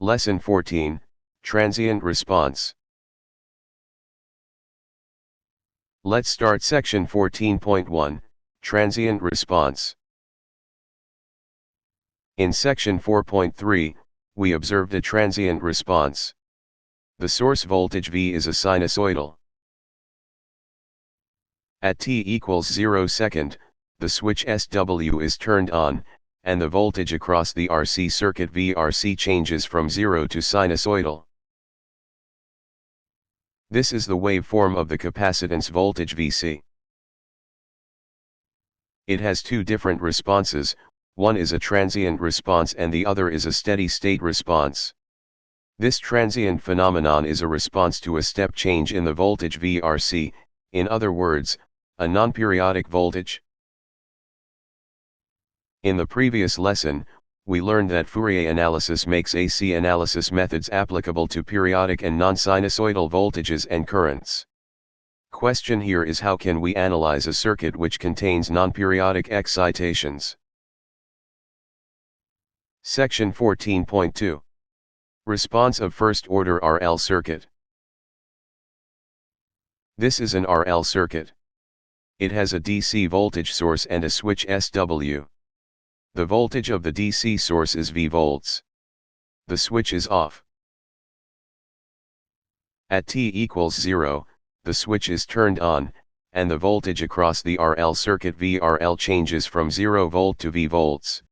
Lesson 14, Transient Response. Let's start section 14.1, Transient Response. In section 4.3, we observed a transient response. The source voltage V is a sinusoidal. At t equals 0 second, the switch SW is turned on, and the voltage across the RC circuit VRC changes from 0 to sinusoidal. This is the waveform of the capacitance voltage Vc. It has two different responses, one is a transient response and the other is a steady-state response. This transient phenomenon is a response to a step change in the voltage VRC, in other words, a non-periodic voltage. In the previous lesson, we learned that Fourier analysis makes AC analysis methods applicable to periodic and non-sinusoidal voltages and currents. Question here is, how can we analyze a circuit which contains non-periodic excitations? Section 14.2. Response of first-order RL circuit. This is an RL circuit. It has a DC voltage source and a switch SW. The voltage of the DC source is V volts. The switch is off. At t equals 0, the switch is turned on, and the voltage across the RL circuit VRL changes from 0 volt to V volts.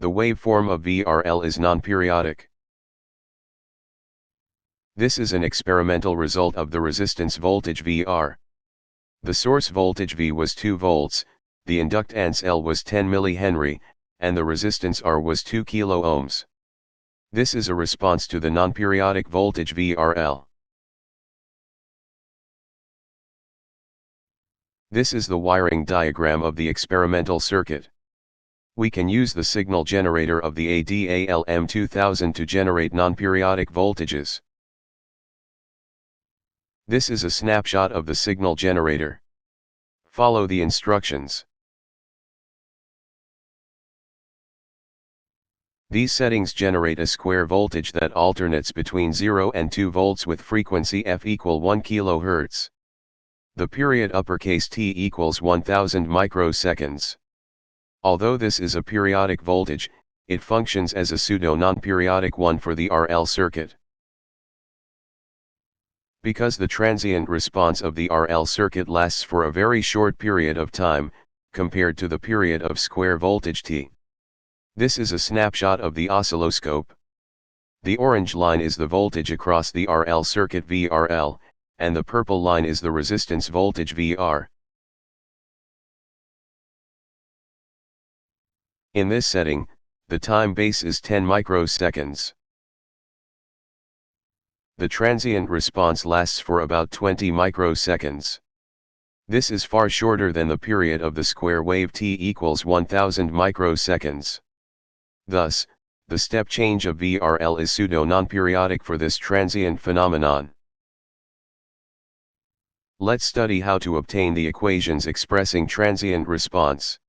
The waveform of VRL is non-periodic. This is an experimental result of the resistance voltage VR. The source voltage V was 2 volts, the inductance L was 10 mH, and the resistance R was 2 kΩ. This is a response to the non-periodic voltage VRL. This is the wiring diagram of the experimental circuit. We can use the signal generator of the ADALM2000 to generate non-periodic voltages. This is a snapshot of the signal generator. Follow the instructions. These settings generate a square voltage that alternates between 0 and 2 volts with frequency f equal 1 kHz. The period uppercase T equals 1000 microseconds. Although this is a periodic voltage, it functions as a pseudo-non-periodic one for the RL circuit. Because the transient response of the RL circuit lasts for a very short period of time, compared to the period of square voltage T. This is a snapshot of the oscilloscope. The orange line is the voltage across the RL circuit VRL, and the purple line is the resistance voltage VR. In this setting, the time base is 10 microseconds. The transient response lasts for about 20 microseconds. This is far shorter than the period of the square wave T equals 1000 microseconds. Thus, the step change of VRL is pseudo-non-periodic for this transient phenomenon. Let's study how to obtain the equations expressing transient response.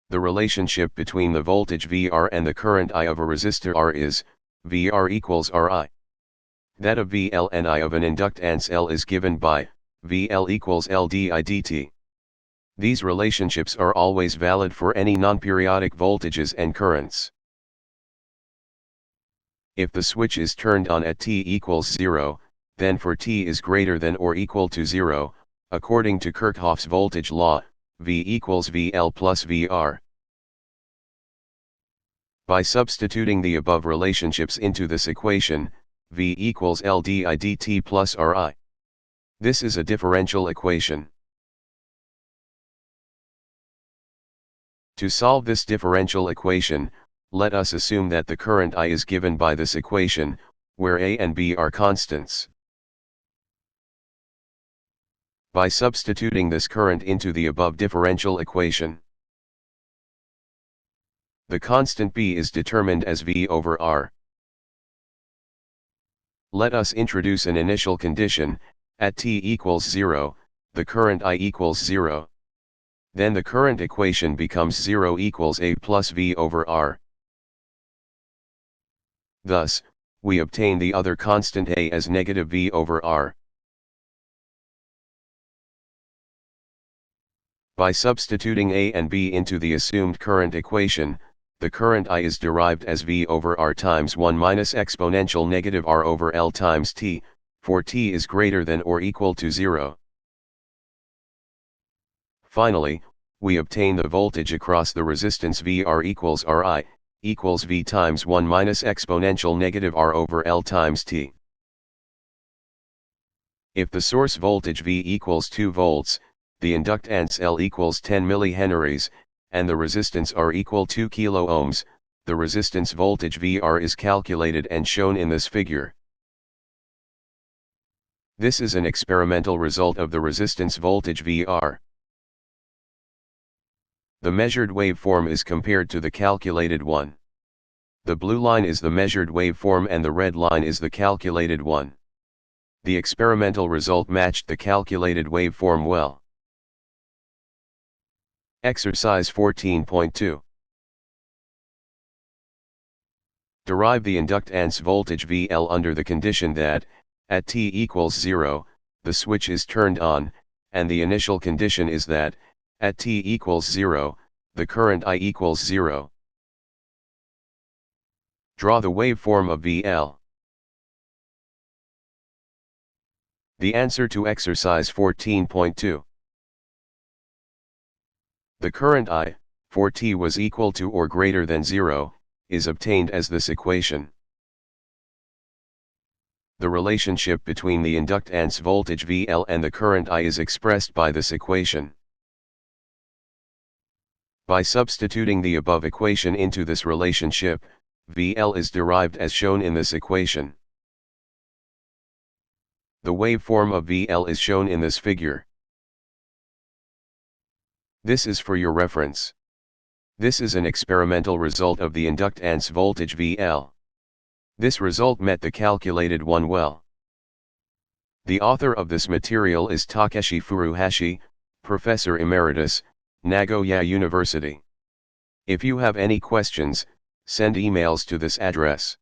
The relationship between the voltage VR and the current I of a resistor R is, VR equals Ri. That of VL and I of an inductance L is given by, VL equals L di dt. These relationships are always valid for any non-periodic voltages and currents. If the switch is turned on at t equals 0, then for t is greater than or equal to 0, according to Kirchhoff's voltage law, V equals VL plus VR. By substituting the above relationships into this equation, V equals L di dt plus Ri. This is a differential equation. To solve this differential equation, let us assume that the current I is given by this equation, where A and B are constants. By substituting this current into the above differential equation, the constant B is determined as V over R. Let us introduce an initial condition. At t equals 0, the current I equals 0. Then the current equation becomes 0 equals A plus V over R. Thus, we obtain the other constant A as negative V over R. By substituting A and B into the assumed current equation, the current I is derived as V over R times 1 minus exponential negative R over L times T, for T is greater than or equal to 0. Finally, we obtain the voltage across the resistance VR equals Ri, equals V times 1 minus exponential negative R over L times T. If the source voltage V equals 2 volts, the inductance L equals 10 millihenries, and the resistance R equal 2 kilo ohms, the resistance voltage VR is calculated and shown in this figure. This is an experimental result of the resistance voltage VR. The measured waveform is compared to the calculated one. The blue line is the measured waveform and the red line is the calculated one. The experimental result matched the calculated waveform well. Exercise 14.2. Derive the inductance voltage VL under the condition that, at t equals 0, the switch is turned on, and the initial condition is that, at t equals 0, the current I equals 0. Draw the waveform of VL. The answer to exercise 14.2. The current I, for t was equal to or greater than 0, is obtained as this equation. The relationship between the inductance voltage VL and the current I is expressed by this equation. By substituting the above equation into this relationship, VL is derived as shown in this equation. The waveform of VL is shown in this figure. This is for your reference. This is an experimental result of the inductance voltage VL. This result met the calculated one well. The author of this material is Takeshi Furuhashi, Professor Emeritus, Nagoya University. If you have any questions, send emails to this address.